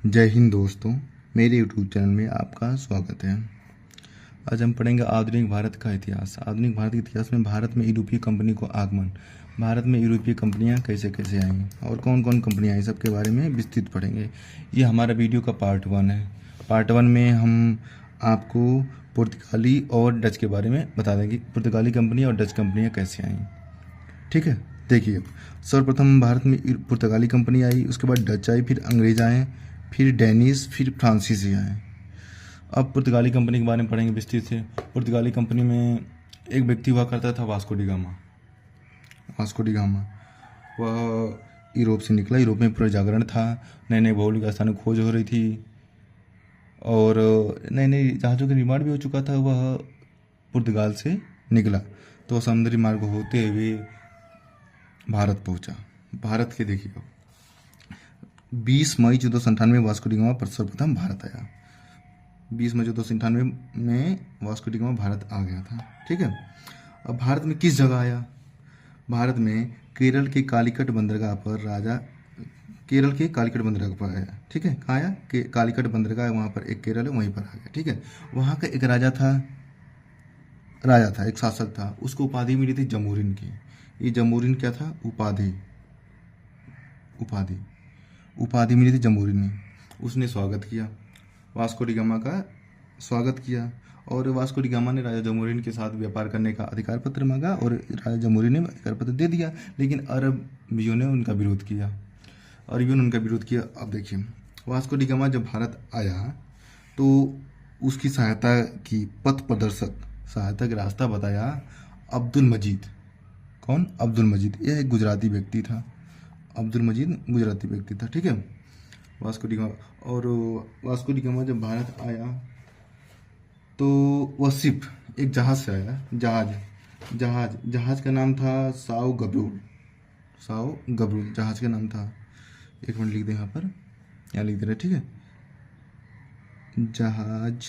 जय हिंद दोस्तों, मेरे यूट्यूब चैनल में आपका स्वागत है। आज हम पढ़ेंगे आधुनिक भारत का इतिहास। आधुनिक भारत के इतिहास में भारत में यूरोपीय कंपनी को आगमन, भारत में यूरोपीय कंपनियां कैसे कैसे आईं और कौन कौन कंपनियां आई, सबके बारे में विस्तृत पढ़ेंगे। ये हमारा वीडियो का पार्ट 1 है। पार्ट 1 में हम आपको पुर्तगाली और डच के बारे में बता देंगे, पुर्तगाली कंपनी और डच कंपनियाँ कैसे आईं। ठीक है, देखिए, सर्वप्रथम भारत में पुर्तगाली कंपनी आई, उसके बाद डच आई, फिर अंग्रेज आए, फिर डेनिश, फिर फ्रांसीसी आए। अब पुर्तगाली कंपनी के बारे में पढ़ेंगे विस्तृत से। पुर्तगाली कंपनी में एक व्यक्ति हुआ करता था, Vasco D gamma. Vasco D gamma वह यूरोप से निकला। यूरोप में पूरा जागरण था, नए नए भौगोलिक स्थानों की खोज हो रही थी और नए नए जहाज़ों का निर्माण भी हो चुका था। वह पुर्तगाल से निकला तो समुद्री मार्ग होते हुए भारत पहुंचा। भारत के देखिए, 20 मई 1498 वास्को डी गामा सर्वप्रथम भारत आया। 20 मई 1498 में वास्को डी गामा भारत आ गया था। ठीक है, अब भारत में किस जगह आया? भारत में केरल के कालीकट बंदरगाह पर केरल के कालीकट बंदरगाह पर आया। ठीक है, कहाँ आया? कालीकट बंदरगाह, वहाँ पर एक केरल है, वहीं पर आ गया। ठीक है, वहाँ का एक राजा था, एक शासक था, उसको उपाधि मिली थी जमूरिन की। ये जमूरिन क्या था? उपाधि मिली थी जमूरिन ने। उसने स्वागत किया, वास्को डी गामा का स्वागत किया और वास्को डी गामा ने राजा जमूरिन के साथ व्यापार करने का अधिकार पत्र मांगा और राजा जमूरिन ने अधिकार पत्र दे दिया। लेकिन अरबियों ने उनका विरोध किया। अब देखिए, वास्को डी गामा जब भारत आया तो उसकी सहायता की, पथ प्रदर्शक, सहायता का रास्ता बताया अब्दुल मजीद। कौन? अब्दुल मजीद। यह एक गुजराती व्यक्ति था। अब्दुल मजीद गुजराती व्यक्ति था। ठीक है, वास्को डी गामा जब भारत आया तो वह सिर्फ एक जहाज से आया। जहाज का नाम था साओ गब्रूल। जहाज का नाम था, एक मिनट लिख दे, यहाँ लिख दे रहे। ठीक है, जहाज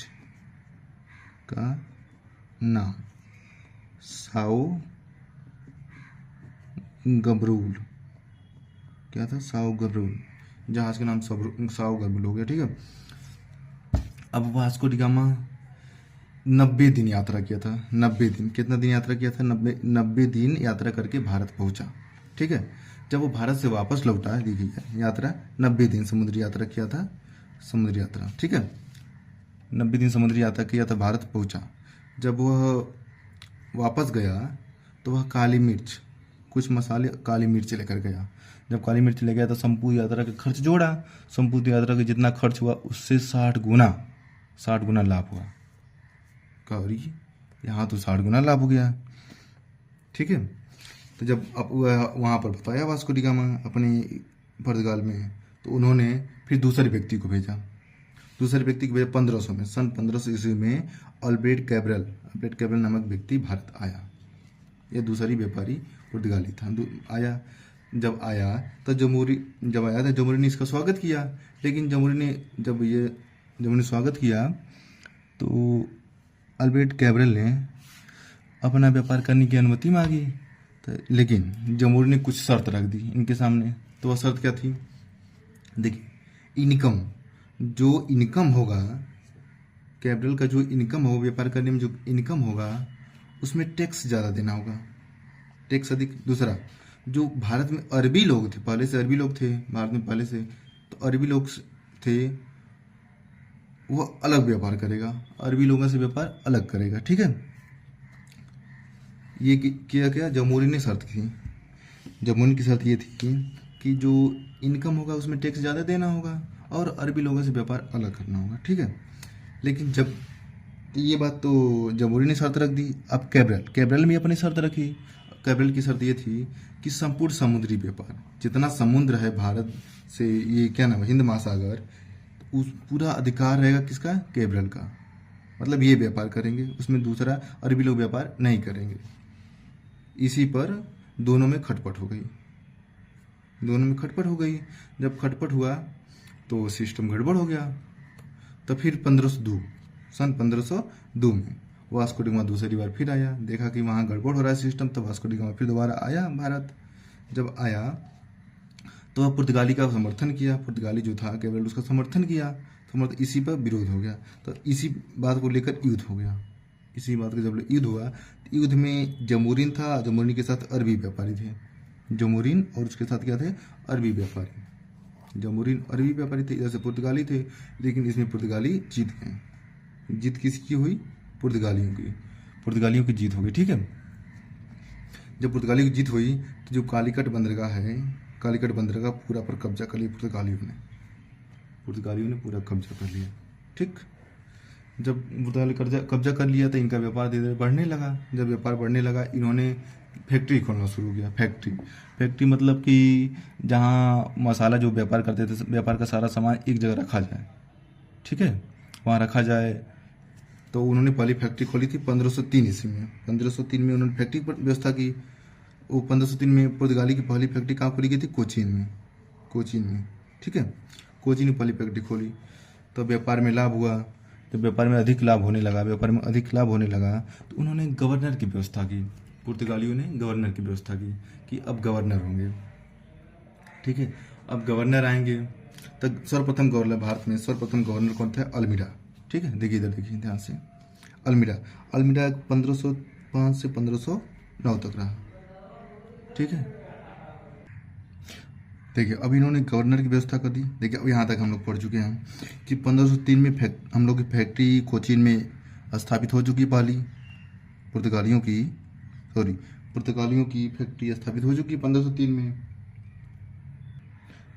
का नाम साओ गब्रूल। क्या था? साओ गब्रूल। जहाज का नाम साओ गब्रूल हो गया। ठीक है, अब वास्को डी गामा 90 दिन यात्रा किया था। 90 दिन, कितना दिन यात्रा किया था? 90 दिन यात्रा करके भारत पहुंचा। ठीक है, जब वो भारत से वापस लौटा, देखिए यात्रा 90 दिन समुद्री यात्रा किया था। ठीक है, 90 दिन समुद्री यात्रा किया था, भारत पहुंचा। जब वह वापस गया तो वह काली मिर्च, कुछ मसाले, काली मिर्च लेकर गया। जब काली मिर्च ले गया तो संपूर्ण यात्रा का खर्च जोड़ा। संपूर्ण यात्रा का जितना खर्च हुआ उससे 60 गुना लाभ हुआ। कौरी, यहाँ तो 60 गुना लाभ हो गया। ठीक है, तो जब अब वहाँ पर बताया वास्को डी गामा अपनी पुर्तगाल में, तो उन्होंने फिर दूसरे व्यक्ति को भेजा। 1500 में, सन 1500 ईस्वी में अल्ब्रेट कैब्रल नामक व्यक्ति भारत आया। यह दूसरी व्यापारी पुर्तगाली था। जब आया तो जमूरी ने इसका स्वागत किया। लेकिन जमूरी ने स्वागत किया तो अल्ब्रेट कैब्रल ने अपना व्यापार करने की अनुमति मांगी। लेकिन जमूरी ने कुछ शर्त रख दी इनके सामने। तो वह शर्त क्या थी? देखिए, जो इनकम होगा, कैब्रल का जो इनकम होगा, व्यापार करने में जो इनकम होगा, उसमें टैक्स ज़्यादा देना होगा, टैक्स अधिक। दूसरा, जो भारत में अरबी लोग थे, पहले से अरबी लोग थे भारत में पहले से, तो अरबी लोग थे, वो अलग व्यापार करेगा, अरबी लोगों से व्यापार अलग करेगा। ठीक है, ये क्या जमूरी ने शर्त थी। जमूरी की शर्त ये थी कि जो इनकम होगा उसमें टैक्स ज़्यादा देना होगा और अरबी लोगों से व्यापार अलग करना होगा। ठीक है, लेकिन जब ये बात तो जमूरी ने शर्त रख दी। अब कैब्रल ने अपनी शर्त रखी। कैब्रल की शर्त ये थी कि संपूर्ण समुद्री व्यापार, जितना समुद्र है भारत से, ये क्या नाम है, हिंद महासागर, उस पूरा अधिकार रहेगा किसका? कैब्रल का। मतलब ये व्यापार करेंगे, उसमें दूसरा अरबी लोग व्यापार नहीं करेंगे। इसी पर दोनों में खटपट हो गई। जब खटपट हुआ तो सिस्टम गड़बड़ हो गया। तो फिर सन 1502 में वास्को डी गामा दूसरी बार फिर आया। देखा कि वहाँ गड़बड़ हो रहा है सिस्टम, तो वास्को डी गामा फिर दोबारा आया भारत। जब आया तो वह पुर्तगाली का समर्थन किया, पुर्तगाली जो था केवल उसका समर्थन किया, इसी पर विरोध हो गया। तो इसी बात को लेकर युद्ध हो गया। इसी बात का जब युद्ध हुआ तो युद्ध में जमोरिन था, जमोरिन के साथ अरबी व्यापारी थे। जमोरिन और उसके साथ क्या थे? अरबी व्यापारी। जमोरिन अरबी व्यापारी थे, इधर से पुर्तगाली थे, लेकिन इसमें पुर्तगाली जीत गए। जीत किसकी हुई? पुर्तगालियों की। पुर्तगालियों की जीत हो गई, ठीक है। जब पुर्तगालियों की जीत हुई तो जो कालीकट बंदरगाह है, कालीकट बंदरगाह पूरा पर कब्जा कर लिया पुर्तगालियों ने पूरा कब्जा कर लिया, ठीक। जब पुर्तगाली कब्जा कर लिया तो इनका व्यापार धीरे धीरे बढ़ने लगा। जब व्यापार बढ़ने लगा, इन्होंने फैक्ट्री खोलना शुरू किया। फैक्ट्री मतलब कि जहाँ मसाला जो व्यापार करते थे, व्यापार का सारा सामान एक जगह रखा जाए, ठीक है, वहाँ रखा जाए। तो उन्होंने पहली फैक्ट्री खोली थी 1503 ईस्वी में। 1503 में उन्होंने फैक्ट्री पर व्यवस्था की। वो 1503 में पुर्तगाली की पहली फैक्ट्री कहाँ खोली गई थी? कोचीन में, ठीक है। कोचीन में पहली फैक्ट्री खोली। तो व्यापार में लाभ हुआ। जब व्यापार में अधिक लाभ होने लगा तो उन्होंने गवर्नर की व्यवस्था की। पुर्तगालियों ने गवर्नर की व्यवस्था की कि अब गवर्नर होंगे, ठीक है। अब गवर्नर आएंगे। तो सर्वप्रथम गवर्नर, भारत में सर्वप्रथम गवर्नर कौन थे? अल्मीडा, ठीक है। देखिए इधर देखिए ध्यान से, अल्मीडा 1505 से 1509 तक रहा, ठीक है। देखिए अब इन्होंने गवर्नर की व्यवस्था कर दी। देखिए अब यहाँ तक हम लोग पढ़ चुके हैं कि 1503 में हम लोग की फैक्ट्री कोचीन में स्थापित हो चुकी। पहली पुर्तगालियों की फैक्ट्री स्थापित हो चुकी 1503 में।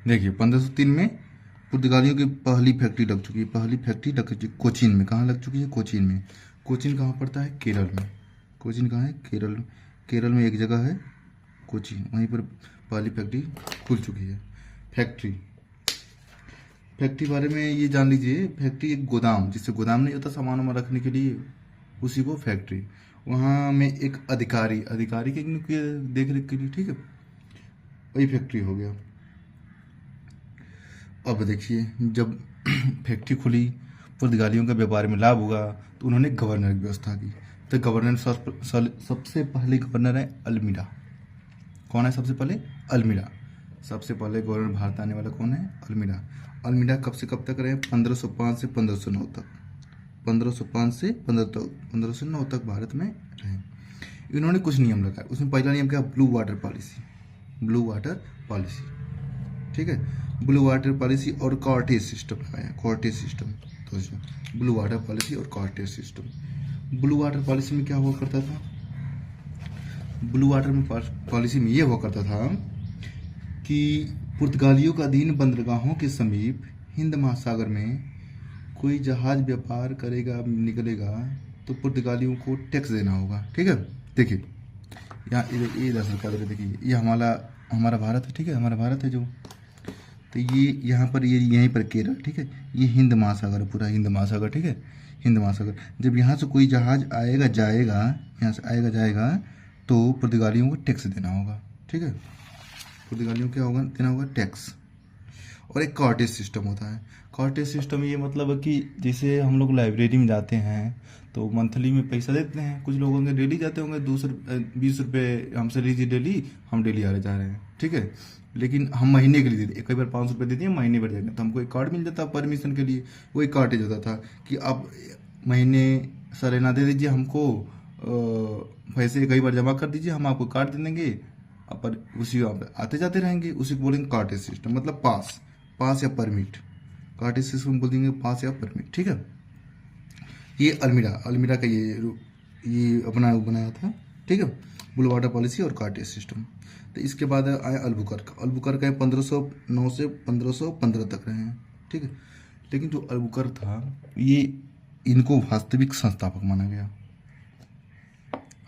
देखिए 1503 में पुर्तगालियों की पहली फैक्ट्री लग चुकी है। कोचीन में। कहाँ लग चुकी है? कोचीन में। कोचीन कहाँ पड़ता है? केरल में। कोचीन कहाँ है? केरल में एक जगह है कोचीन, वहीं पर पहली फैक्ट्री खुल चुकी है। फैक्ट्री बारे में ये जान लीजिए, फैक्ट्री एक गोदाम, जिससे गोदाम नहीं होता सामान वामान रखने के लिए, उसी को फैक्ट्री। वहाँ में एक अधिकारी के देख रेख के लिए, ठीक है, वही फैक्ट्री हो गया। अब देखिए जब फैक्ट्री खुली, पुर्तगालियों का व्यापार में लाभ हुआ, तो उन्होंने गवर्नर की व्यवस्था की। तो गवर्नर सबसे पहले गवर्नर है अल्मीडा। कौन है सबसे पहले? अल्मीडा। सबसे पहले गवर्नर भारत आने वाला कौन है? अल्मीडा कब से कब तक रहे? 1505 से 1509 तक। 1505 से 1509 तक भारत में रहे। इन्होंने कुछ नियम लगाए। उसमें पहला नियम क्या? ब्लू वाटर पॉलिसी, ठीक है। ब्लू वाटर पॉलिसी और कॉर्टेज सिस्टम लगाया। ब्लू वाटर पॉलिसी और Cortez system. Blue water policy में क्या हुआ करता था? ब्लू वाटर में पॉलिसी में ये हुआ करता था कि पुर्तगालियों का अधीन बंदरगाहों के समीप हिंद महासागर में कोई जहाज व्यापार निकलेगा तो पुर्तगालियों को टैक्स देना होगा, ठीक है। देखिए यहाँ ये दरअसल क्या देखिए, ये हमारा भारत है, ठीक है, हमारा भारत है जो। तो ये यहाँ पर यहीं पर केरल, ठीक है, ये हिंद महासागर, पूरा हिंद महासागर, ठीक है, हिंद महासागर। जब यहाँ से कोई जहाज जाएगा तो पुर्तगालियों को टैक्स देना होगा, ठीक है। पुर्तगालियों को क्या होगा? देना होगा टैक्स। और एक कॉर्टेज सिस्टम होता है। कॉर्टेज सिस्टम ये मतलब कि जैसे हम लोग लाइब्रेरी में जाते हैं तो मंथली में पैसा देते हैं। कुछ लोग होंगे डेली जाते होंगे, 20 रुपये हमसे लीजिए डेली, हम डेली आ जा रहे हैं, ठीक है। लेकिन हम महीने के लिए देते, कई बार 500 रुपये देते हैं, महीने भर जाएंगे तो हमको एक कार्ड मिल जाता परमिशन के लिए। वही कार्टेज होता था कि आप महीने सालाना दे दीजिए हमको, पैसे कई बार जमा कर दीजिए, हम आपको कार्ड दे देंगे, पर उसी आप आते जाते रहेंगे। उसी को बोलेंगे कार्टेज सिस्टम, मतलब पास या परमिट। कार्टेज सिस्टम बोल देंगे पास या परमिट, ठीक है। ये अल्मीडा का ये अपना बनाया था, ठीक है, ब्लू वाटर पॉलिसी और कार्टेज सिस्टम। तो इसके बाद आया अल्बुकर्क 1509 से 1515 तक रहे हैं, ठीक है। लेकिन जो अल्बुकर्क था, ये इनको वास्तविक संस्थापक माना गया।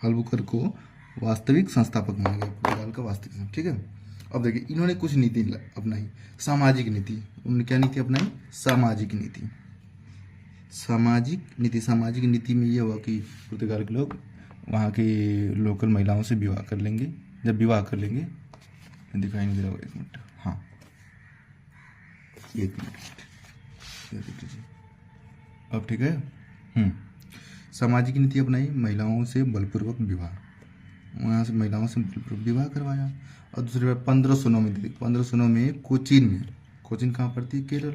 अल्बुकर्क को वास्तविक संस्थापक माना गया, पुर्तगाल का वास्तविक, ठीक है। अब देखिए इन्होंने कुछ नीति अपनाई, सामाजिक नीति। उन्होंने क्या नीति अपनाई? सामाजिक नीति में ये हुआ कि पुर्तगाल के लोग वहाँ की लोकल महिलाओं से विवाह कर लेंगे। जब विवाह कर लेंगे, दिखाई नहीं दे रहा होगा, एक मिनट, हाँ एक मिनट, अब ठीक है। सामाजिक नीति अपनाई, महिलाओं से बलपूर्वक विवाह, वहाँ से महिलाओं से बलपूर्वक विवाह करवाया। और दूसरी बार 1509 में दी थी। 1509 में कोचीन में, कोचीन कहाँ पड़ती है? केरल।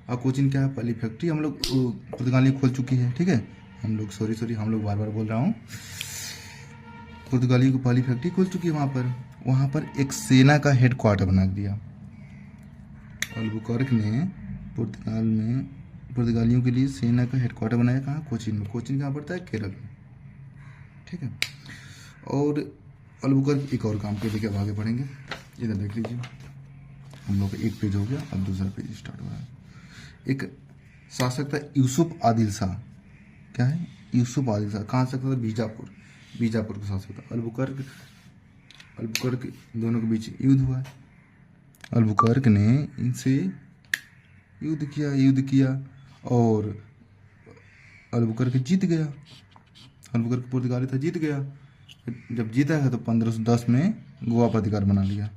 और कोचीन क्या है? पहली फैक्ट्री हम लोग पुर्तगाली खोल चुकी है, ठीक है। हम लोग सॉरी हम लोग बार बार बोल रहा हूँ, पुर्तगाली को पहली फैक्ट्री खोल चुकी है वहाँ पर एक सेना का हेडक्वार्टर बना दिया। अल्बुकर्क ने पुर्तगाल में पुर्तगालियों के लिए सेना का हेडक्वार्टर बनाया। कहाँ? कोचीन में। कोचीन कहाँ पड़ता है? केरल में, ठीक है। और अल्बुकर्क एक और काम के लिए, अब आगे बढ़ेंगे। इधर देख लीजिए, हम लोग का एक पेज हो गया, अब दूसरा पेज स्टार्ट हो रहा है। एक शासक था यूसुफ आदिल शाह। क्या है? यूसुफ आदिल शाह। कहाँ शासक था? बीजापुर का शासक था। अल्बुकर्क दोनों के बीच युद्ध हुआ। अल्बुकर्क ने इनसे युद्ध किया और अल्बुकर्क जीत गया। अल्बुकर्क पुर्तगाली था, जीत गया। जब जीता है तो 1510 में गोवा पर अधिकार बना लिया।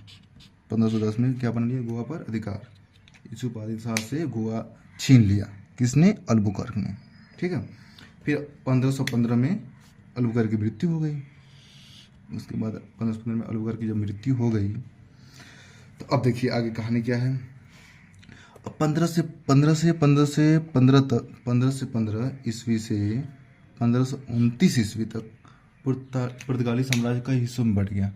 1510 में क्या बना लिया? गोवा पर अधिकार। यूसुफ आदिल शाह से गोवा छीन लिया। किसने? अल्बुकर्क ने, ठीक है। फिर 1515 में अल्बुकर्क की मृत्यु हो गई। उसके बाद 1515 में अल्बुकर्क की जब मृत्यु हो गई तो अब देखिए आगे कहानी क्या है। 15 से 15 ईस्वी से 1529 ईस्वी तक पुर्तगाली साम्राज्य का हिस्सा में बढ़ गया।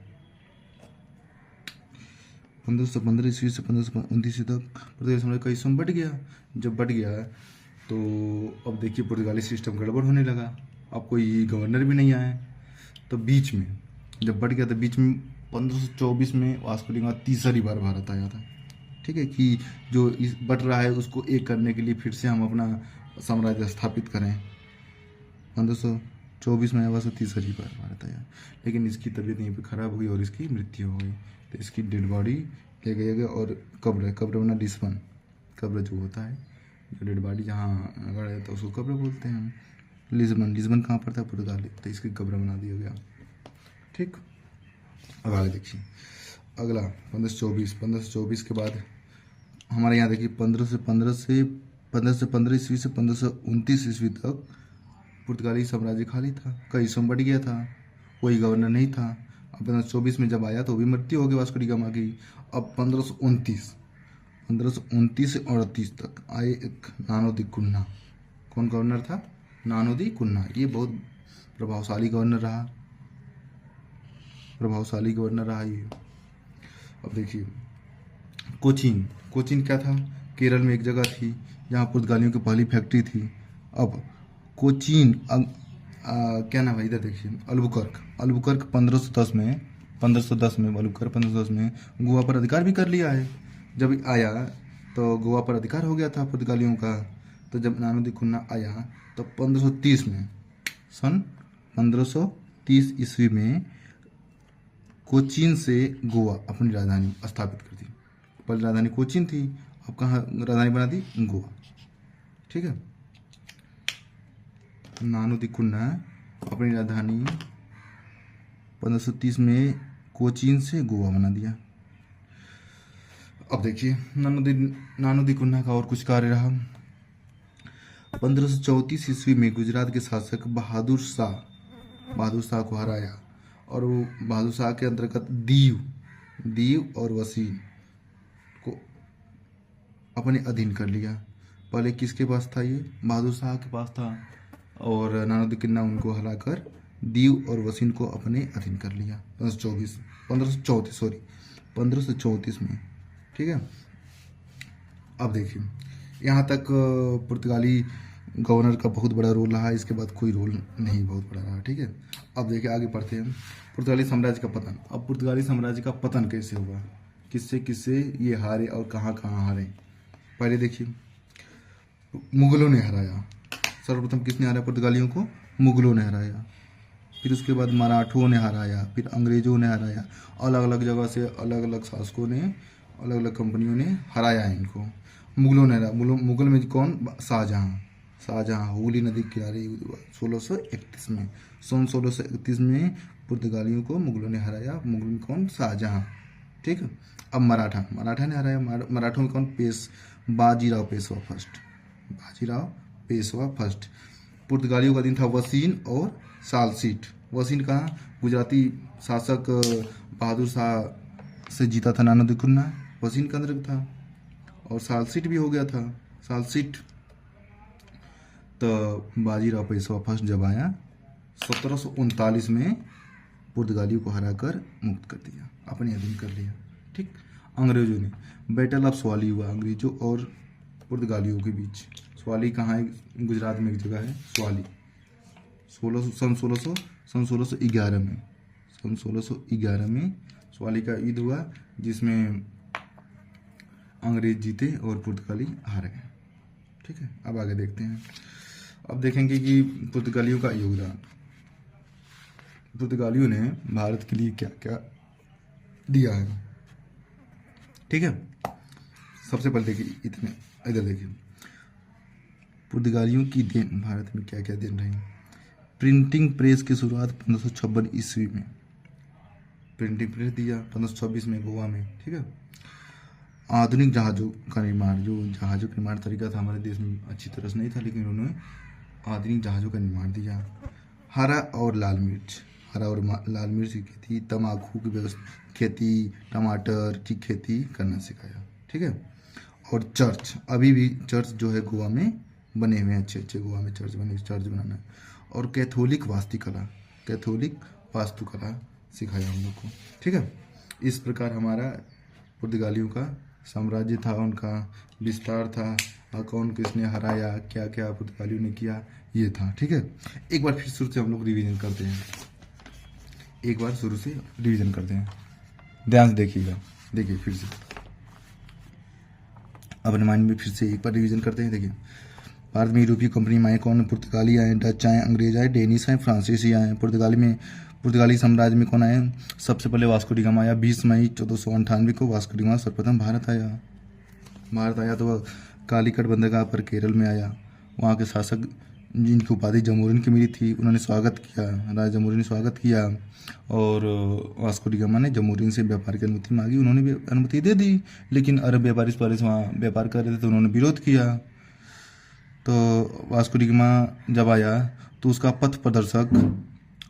1515 ईस्वी से 1529 तक पुर्तगाली साम्राज्य का हिस्सा में बढ़ गया। जब बढ़ गया तो अब देखिए पुर्तगाली सिस्टम गड़बड़ होने लगा। अब कोई गवर्नर भी नहीं आया। तो बीच में जब बढ़ गया तो बीच में 1524 में वास्को डी गामा तीसरी बार भारत आया था, ठीक है, कि जो इस बढ़ रहा है उसको एक करने के लिए फिर से हम अपना साम्राज्य स्थापित करें। 1524 में आया वास्को तीसरी बार भारत आया, लेकिन इसकी तबीयत यहीं पे खराब हो गई और इसकी मृत्यु हो गई। तो इसकी डेड बॉडी ले गया और कब्र बना लिस्बन। कब्र जो होता है, जो डेड बॉडी जहाँ गड़ा जाता है उसको कब्र बोलते हैं हम। लिस्बन कहाँ पड़ता है? पुर्तगाली। तो इसकी कब्र बना दिया गया, ठीक। अब आगे देखिए अगला 1524 के बाद हमारे यहाँ देखिए 15 से 15 ईस्वी से 1529 ईस्वी तक पुर्तगाली साम्राज्य खाली था, कई सौ बढ़ गया था, कोई गवर्नर नहीं था। अब 1524 में जब आया तो भी मृत्यु हो गई वास्को डी गामा की। अब 1529 से 38 तक आए एक नानो दी कुन्हा। कौन गवर्नर था? नानो दी कुन्हा। ये बहुत प्रभावशाली गवर्नर रहा ये। अब देखिए कोचीन क्या था? केरल में एक जगह थी जहाँ पुर्तगालियों की पहली फैक्ट्री थी। अब कोचीन क्या नाम है? इधर देखिए अल्बुकर्क 1510 में गोवा पर अधिकार भी कर लिया है। जब आया तो गोवा पर अधिकार हो गया था पुर्तगालियों का। तो जब नानो दी कुन्हा आया तो 1530 में सन 1530 ईस्वी में कोचीन से गोवा अपनी राजधानी स्थापित कर दी। पहले राजधानी कोचीन थी, अब कहाँ राजधानी बना दी? गोवा, ठीक है। नानो दी कुन्हा अपनी राजधानी 1530 में कोचीन से गोवा बना दिया। अब देखिए नानो दी कुन्हा का और कुछ कार्य रहा। 1534 ईस्वी में गुजरात के शासक बहादुर शाह को हराया और वो बहादुर शाह के अंतर्गत दीव और वसीम को अपने अधीन कर लिया। पहले किसके पास था? ये बहादुर शाह के पास था और नानो दी कुन्हा उनको हराकर दीव और वसीम को अपने अधीन कर लिया 1534 में, ठीक है। अब देखिए यहाँ तक पुर्तगाली गवर्नर का बहुत बड़ा रोल रहा। इसके बाद कोई रोल नहीं बहुत बड़ा रहा, ठीक है। अब देखिए आगे पढ़ते हैं पुर्तगाली साम्राज्य का पतन। अब पुर्तगाली साम्राज्य का पतन कैसे हुआ, किससे ये हारे और कहाँ हारे। पहले देखिए मुगलों ने हराया। सर्वप्रथम किसने हराया पुर्तगालियों को? मुगलों ने हराया। फिर उसके बाद मराठों ने हराया, फिर अंग्रेजों ने हराया। अलग अलग जगह से अलग अलग शासकों ने, अलग अलग कंपनियों ने हराया इनको। मुगलों ने हराया। मुगल में कौन? शाहजहां हुगली नदी के किनारे 1631 में। सन 1631 में पुर्तगालियों को मुगलों ने हराया। मुगल में कौन? शाहजहां, ठीक है। अब मराठा ने हराया। मराठों में कौन? बाजीराव पेशवा फर्स्ट। पुर्तगालियों का दिन था वसीन और सालसीट। वसीन कहाँ? गुजराती शासक बहादुर शाह से जीता था नानुदुकुन्ना, वसीन कंद्रक था, और सालसीट भी हो गया था, सालसीट। तो बाजीराव पेशवा फर्स्ट जब आया 1739 में पुर्तगालियों को हराकर मुक्त कर दिया, अपने अधीन कर लिया। ठीक, अंग्रेजों ने, बैटल ऑफ स्वाली हुआ अंग्रेजों और पुर्तगालियों के बीच। स्वाली कहाँ है? गुजरात में एक जगह है स्वाली। सन 1611 में स्वाली का युद्ध हुआ, जिसमें अंग्रेज जीते और पुर्तगाली हार गए। ठीक है, अब आगे देखते हैं। अब देखेंगे कि पुर्तगालियों का योगदान, पुर्तगालियों ने भारत के लिए क्या क्या दिया है। ठीक है, सबसे पहले देखिए, इधर देखिए पुर्तगालियों की देन भारत में क्या क्या देन रही। प्रिंटिंग प्रेस की शुरुआत 1556 ईस्वी में, प्रिंटिंग प्रेस दिया 1526 में गोवा में। ठीक है, आधुनिक जहाज़ों का निर्माण, जो जहाज़ों का निर्माण तरीका था हमारे देश में अच्छी तरह से नहीं था, लेकिन उन्होंने आधुनिक जहाज़ों का निर्माण दिया। हरा और लाल मिर्च की खेती, तम्बाकू की खेती, टमाटर की खेती करना सिखाया। ठीक है, और चर्च, अभी भी चर्च जो है गोवा में बने हुए हैं, अच्छे गोवा में चर्च बनाना। और कैथोलिक वास्तुकला सिखाया हम लोग को। ठीक है, इस प्रकार हमारा पुर्तगालियों का साम्राज्य था, उनका विस्तार था, और कौन किसने हराया, क्या क्या पुर्तगालियों ने किया, ये था। ठीक है, एक बार फिर शुरू से हम लोग रिवीजन करते हैं, ध्यान से देखिएगा। देखिए फिर से अपने माइंड में फिर से एक बार रिवीजन करते हैं। देखिए, भारत में यूरोपीय कंपनी में आए कौन? पुर्तगाली आए, डच आए, अंग्रेज आए, डेनिश आए, फ्रांसीसी आए। पुर्तगाली साम्राज्य में कौन आए? सबसे पहले वास्को डी गामा आया। 20 मई 1498 को वास्को डी गामा सर्वप्रथम भारत आया तो वह कालीकट बंदरगाह पर केरल में आया। वहाँ के शासक, जिनकी उपाधि जमोरिन की मिली थी, उन्होंने स्वागत किया, राजा जमोरिन ने स्वागत किया, और वास्को डी गामा ने जमोरिन से व्यापार की अनुमति मांगी, उन्होंने भी अनुमति दे दी। लेकिन अरब व्यापारी पहले से वहाँ व्यापार कर रहे थे, तो उन्होंने विरोध किया। तो वास्को डी गामा जब आया तो उसका पथ प्रदर्शक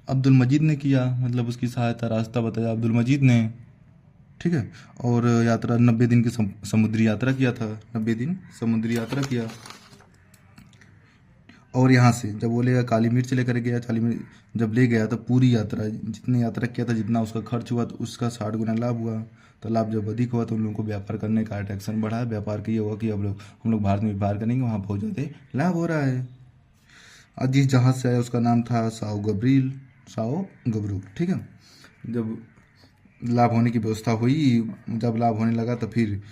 अब्दुल मजीद ने किया, मतलब उसकी सहायता, रास्ता बताया अब्दुल मजीद ने। ठीक है, और यात्रा 90 दिन की समुद्री यात्रा किया था, 90 दिन समुद्री यात्रा किया। और यहाँ से जब वो लेगा काली मिर्च लेकर गया, काली मिर्च जब ले गया तो पूरी यात्रा, जितनी यात्रा किया था, जितना उसका खर्च हुआ, तो उसका 60 गुना लाभ हुआ। तो लाभ जब अधिक हुआ तो उन लोगों को व्यापार करने का अट्रैक्शन बढ़ा। व्यापार की ये हुआ कि अब हम लोग भारत में व्यापार करेंगे, वहाँ बहुत ज़्यादा लाभ हो रहा है। आज जिस जहाज़ से आया उसका नाम था साओ गब्रू। ठीक है, जब लाभ होने की व्यवस्था हुई, जब लाभ होने लगा तो फिर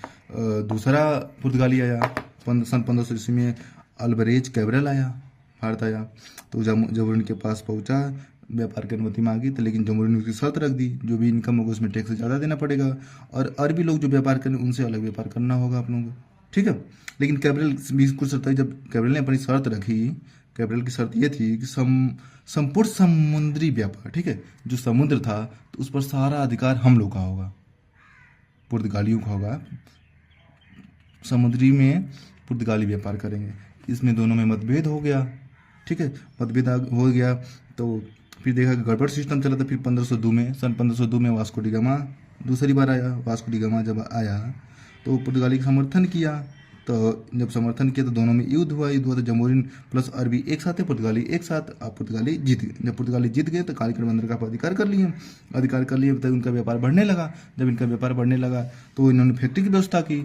दूसरा पुर्तगाली आया। सन 1500 ईस्वी में अल्बरेज कैब्रल आया, भारत आया। तो जमोरिन के पास पहुंचा, व्यापार की अनुमति मांगी, तो लेकिन जमोरिन ने उसकी शर्त रख दी, जो भी इनकम होगा उसमें टैक्स ज़्यादा देना पड़ेगा, और अरबी लोग जो व्यापार करें उनसे अलग व्यापार करना होगा आप लोगों को। ठीक है, लेकिन कैब्रल भी कुछ शर्त है। जब कैब्रल ने अपनी शर्त रखी, कैब्रल की शर्त ये थी कि संपूर्ण समुद्री व्यापार, ठीक है, जो समुद्र था तो उस पर सारा अधिकार हम लोग का होगा, पुर्तगालियों का होगा। समुद्री में पुर्तगाली व्यापार करेंगे। इसमें दोनों में मतभेद हो गया। ठीक है, मतभेद हो गया तो फिर देखा कि गड़बड़ सिस्टम चला। तो फिर 1502 में वास्को डी गामा दूसरी बार आया। वास्को डी गामा जब आया तो पुर्तगाली का समर्थन किया। तो जब समर्थन किया तो दोनों में युद्ध हुआ तो जमोरिन प्लस अरबी एक साथ है, पुर्तगाली एक साथ। पुर्तगाली जीत गए। जब पुर्तगाली जीत गए तो कालीकट बंदरगाह पर अधिकार कर लिए। तो उनका व्यापार बढ़ने लगा। जब इनका व्यापार बढ़ने लगा तो इन्होंने फैक्ट्री की व्यवस्था की।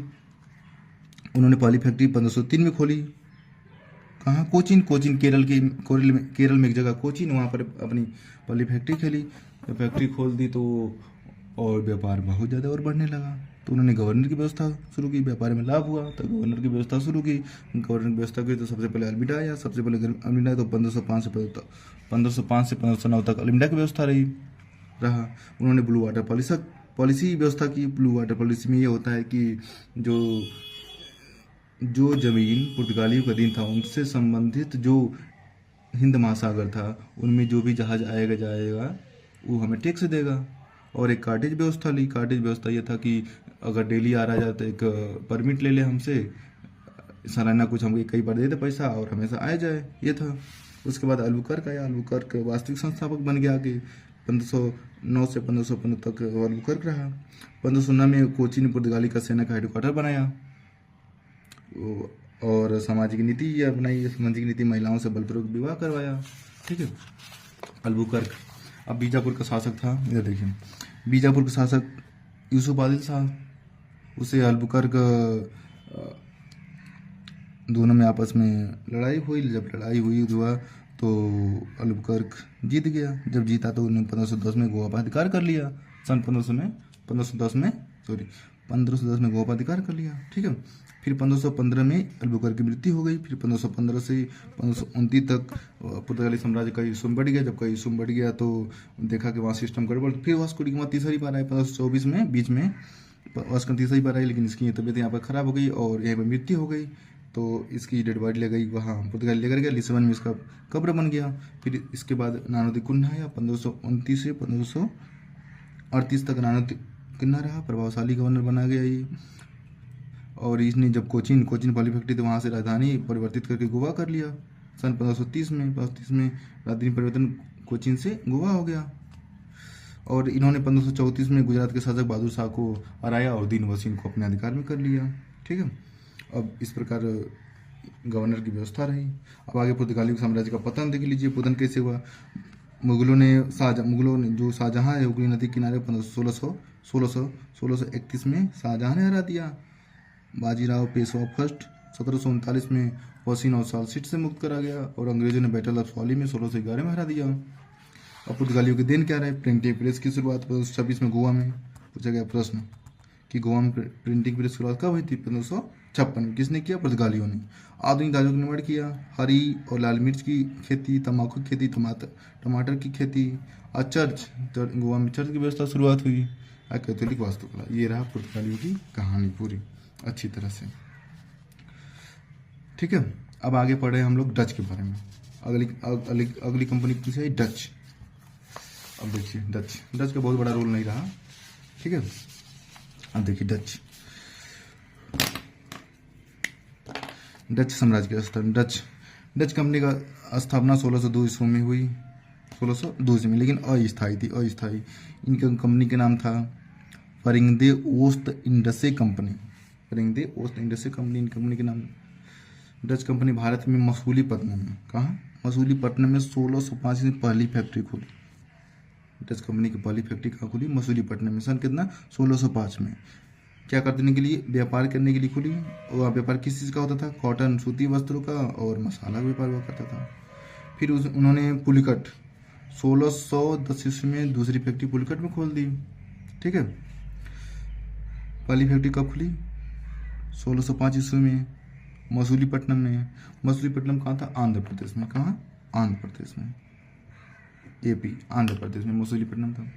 उन्होंने पहली फैक्ट्री 1503 में खोली। कहाँ? कोचीन केरल में एक जगह कोचीन, वहाँ पर अपनी पहली फैक्ट्री खोली। तो फैक्ट्री खोल दी तो और व्यापार बहुत ज़्यादा और बढ़ने लगा। तो उन्होंने गवर्नर की व्यवस्था शुरू की। व्यापार में लाभ हुआ तो गवर्नर की व्यवस्था शुरू की। गवर्नर की व्यवस्था की तो सबसे पहले अल्मीडा आया। तो 1505 से 1509 तक अल्मीडा की व्यवस्था रहा। उन्होंने ब्लू वाटर पॉलिसी व्यवस्था की। ब्लू वाटर पॉलिसी में ये होता है कि जो जमीन पुर्तगालियों का अधीन था उनसे संबंधित जो हिंद महासागर था उनमें जो भी जहाज आएगा जाएगा वो हमें टैक्स देगा। और एक कार्टेज व्यवस्था ली। कार्टेज व्यवस्था ये था कि अगर डेली आ रहा जाए तो एक परमिट ले ले हमसे, सालाना कुछ हमको कई बार दे दे पैसा और हमेशा आया जाए, ये था। उसके बाद अल्बुकर्क आया। अल्बुकर्क वास्तविक संस्थापक बन गया आगे। 1509 से 1515 तक अल्बुकर्क रहा। 1509 में कोची ने पुर्तगाली का सेना का हेडक्वार्टर बनाया और सामाजिक नीति अपनाई। सामाजिक नीति महिलाओं से बलपूर्वक विवाह करवाया। ठीक है, अल्बुकर्क। अब बीजापुर का शासक था, इधर देखिए, बीजापुर का शासक यूसुफ आदिल शाह, उसे अल्बुकर्क दोनों में आपस में लड़ाई हुई। जब लड़ाई हुआ तो अल्बुकर्क जीत गया। जब जीता तो उन्होंने 1510 में गोवा पर अधिकार कर लिया। सन 1510 में गोवा पर अधिकार कर लिया। ठीक है, फिर 1515 में अल्बुकर्क की मृत्यु हो गई। फिर 1515 से 1529 तक पुर्तगाली साम्राज्य का युस्म बढ़ गया। जब का युस्म बढ़ गया तो देखा कि वहाँ सिस्टम गड़बड़। फिर वास्को डी गामा तीसरी बार आए 1524 में, बीच में वास्को तीसरी बार आई, लेकिन इसकी तबीयत यहाँ पर खराब हो गई और यहाँ पर मृत्यु हो गई। तो इसकी डेड बॉडी ले गई वहाँ, पुर्तगाल लेकर गया, लिस्बन में इसका कब्र बन गया। फिर इसके बाद नानुदी कुन्हा आया 1529 से 1538 तक। नानुदी कुन्हा रहा, प्रभावशाली गवर्नर बना गया ये। और इसने जब कोचीन पॉली फैक्ट्री थी वहाँ से राजधानी परिवर्तित करके गोवा कर लिया। सन 1530 में राजधानी परिवर्तन कोचीन से गोवा हो गया। और इन्होंने 1534 में गुजरात के शासक बहादुर शाह को हराया और दीन वसीम को अपने अधिकार में कर लिया। ठीक है, अब इस प्रकार गवर्नर की व्यवस्था रही। अब आगे पुर्तगाली साम्राज्य का पतन देख लीजिए। पतन कैसे हुआ? मुगलों ने जो शाहजहां है हुगली नदी किनारे 1631 में शाहजहां ने हरा दिया। बाजीराव पेशवा फर्स्ट 1739 में वसीन और सालसीट से मुक्त करा गया और अंग्रेजों ने बैटल ऑफ सॉली में 1611 में हरा दिया। अब पुर्तगालियों के दिन क्या रहे? प्रिंटिंग प्रेस की शुरुआत 1526 में गोवा में। पूछा गया प्रश्न कि गोवा में प्रिंटिंग प्रेस की शुरुआत कब हुई थी? 1556 में। किसने किया? पुर्तगालियों ने। आधुनिक दालों का निर्माण किया। हरी और लाल मिर्च की खेती, तंबाकू की खेती, टमाटर की खेती और चर्च, गोवा में चर्च की व्यवस्था शुरुआत हुई। कैथोलिक वास्तुकला। ये रहा पुर्तगालियों की कहानी पूरी अच्छी तरह से। ठीक है, अब आगे पढ़े हम लोग डच के बारे में। अगली कंपनी पूछी है डच। अब देखिए डच का बहुत बड़ा रोल नहीं रहा। ठीक है, अब देखिए डच साम्राज्य का स्थान। डच कंपनी का स्थापना 1602 ईस्वी में हुई, 1602 ईस्वी में, लेकिन अस्थायी थी। इनका कंपनी का नाम था फरिंगदे ओस्ट इंडसे कंपनी। इन कंपनी के नाम। डच कंपनी भारत में मसूलीपट्टनम में, कहाँ? मसूलीपट्टनम में 1605 में पहली फैक्ट्री खुली। डच कंपनी की पहली फैक्ट्री कहाँ खुली? मसूलीपट्टनम में। सन कितना? 1605 में। क्या करने के लिए? व्यापार करने के लिए खुली। और व्यापार किस चीज़ का होता था? कॉटन, सूती वस्त्रों का और मसाला का व्यापार हुआ करता था। फिर उन्होंने पुलिकट 1610 ईस्वी में दूसरी फैक्ट्री पुलिकट में खोल दी। ठीक है, पहली फैक्ट्री कब खुली? 1605 ईस्वी में मसूलीपट्टनम में। मसूलीपट्टनम कहाँ था? आंध्र प्रदेश में। कहाँ? आंध्र प्रदेश में, AP आंध्र प्रदेश में मसूलीपट्टनम था।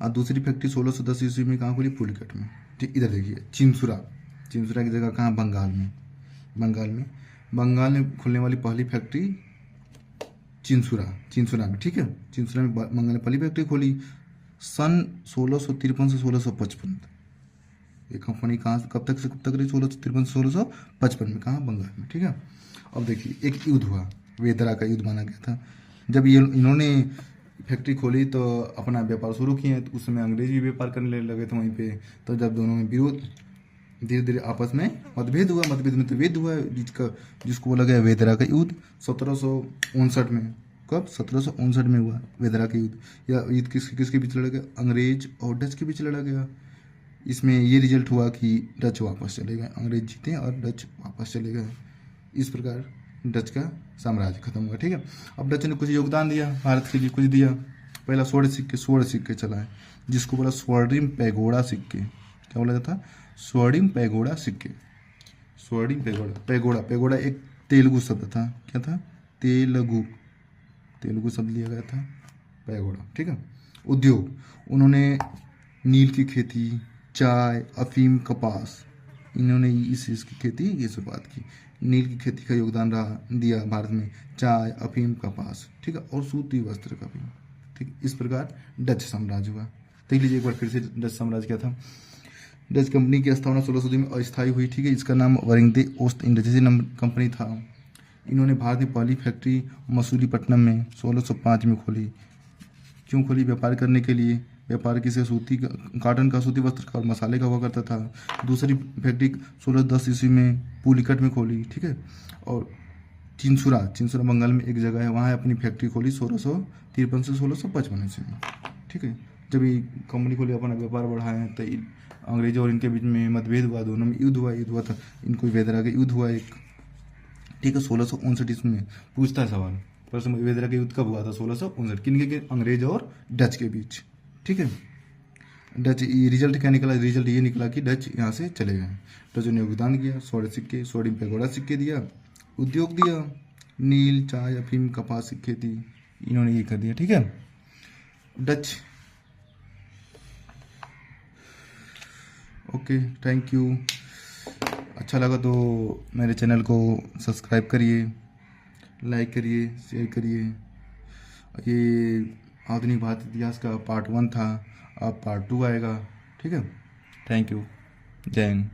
और दूसरी फैक्ट्री 1610 ईस्वी में कहाँ खुली? पुलिकट में। ठीक, इधर देखिए चिंसुरा की जगह कहाँ? बंगाल में खुलने वाली पहली फैक्ट्री चिंसुरा में। ठीक है, चिंसुरा में बंगाल ने पहली फैक्ट्री खोली सन 1653 से 1655। ये कंपनी कहाँ कब तक रही? 1653 से 1655 में। कहाँ? बंगाल में। ठीक है, अब देखिए एक युद्ध हुआ, वेदरा का युद्ध माना गया था। जब इन्होंने फैक्ट्री खोली तो अपना व्यापार शुरू किए, तो उस समय अंग्रेज भी व्यापार करने लगे थे वहीं पे। तो जब दोनों में विरोध, धीरे धीरे आपस में मतभेद हुआ जिसको बोला गया वेदरा का युद्ध 1759 में। कब? 1759 में हुआ वेदरा का युद्ध। या युद्ध किसके बीच लड़ा गया? अंग्रेज और डच के बीच लड़ा गया। इसमें ये रिजल्ट हुआ कि डच वापस चले गए, अंग्रेज जीते और डच वापस चले गए। इस प्रकार डच का साम्राज्य खत्म हुआ। ठीक है, अब डच ने कुछ योगदान दिया, भारत के लिए कुछ दिया। पहला स्वर्ण सिक्के चलाए, जिसको बोला स्वर्णिम पैगोडा सिक्के। क्या बोला जाता? स्वर्णिम पैगोडा सिक्के। पैगोडा एक तेलुगु शब्द था। क्या था? तेलुगु शब्द लिया गया था पैगोडा। ठीक है, उद्योग, उन्होंने नील की खेती, चाय, अफीम, कपास, इन्होंने इस चीज़ की खेती ये शुरुआत की। नील की खेती का योगदान दिया भारत में, चाय, अफीम, कपास। ठीक है, और सूती वस्त्र का भी। ठीक, इस प्रकार डच साम्राज्य हुआ। देख लीजिए एक बार फिर से डच साम्राज्य क्या था। डच कंपनी की स्थापना 1600 में अस्थायी हुई। ठीक है, इसका नाम वरिंगदे ओस्ट इंडस्ट्री कंपनी था। इन्होंने भारत में पहली फैक्ट्री मसूलीपट्टनम में 1605 में खोली। क्यों खोली? व्यापार करने के लिए। व्यापार किसे? सूती कॉटन का, सूती वस्त्र का और मसाले का हुआ करता था। दूसरी फैक्ट्री 1610 ईस्वी में पुलिकट में खोली, ठीक है। और चिंसुरा बंगाल में एक जगह है, वहाँ अपनी फैक्ट्री खोली 1653 से 1655 ईस्वी में, ठीक है। जब ये कंपनी खोली, अपना व्यापार बढ़ाया, तो अंग्रेजों और इनके बीच में मतभेद हुआ, दोनों में युद्ध हुआ था। इनको वेदरा का युद्ध हुआ एक, ठीक है, 1659 ईस्वी में। पूछता है सवाल, प्रश्न, वेदरा का युद्ध कब हुआ था? 1659। किनके के? अंग्रेज और डच के बीच, ठीक है। डच, ये रिजल्ट क्या निकला? रिजल्ट ये निकला कि डच यहाँ से चले गए। डचों ने योगदान किया, स्वर्ण सिक्के, स्वर्ण पैगोडा सिक्के दिया, उद्योग दिया, नील, चाय, अफीम, कपास की खेती, इन्होंने ये कर दिया, ठीक है। डच। Okay, thank you. अच्छा लगा तो मेरे चैनल को सब्सक्राइब करिए, लाइक करिए, शेयर करिए। ये आधुनिक भारत इतिहास का पार्ट 1 था, अब पार्ट 2 आएगा, ठीक है। Thank you. जय हिंद।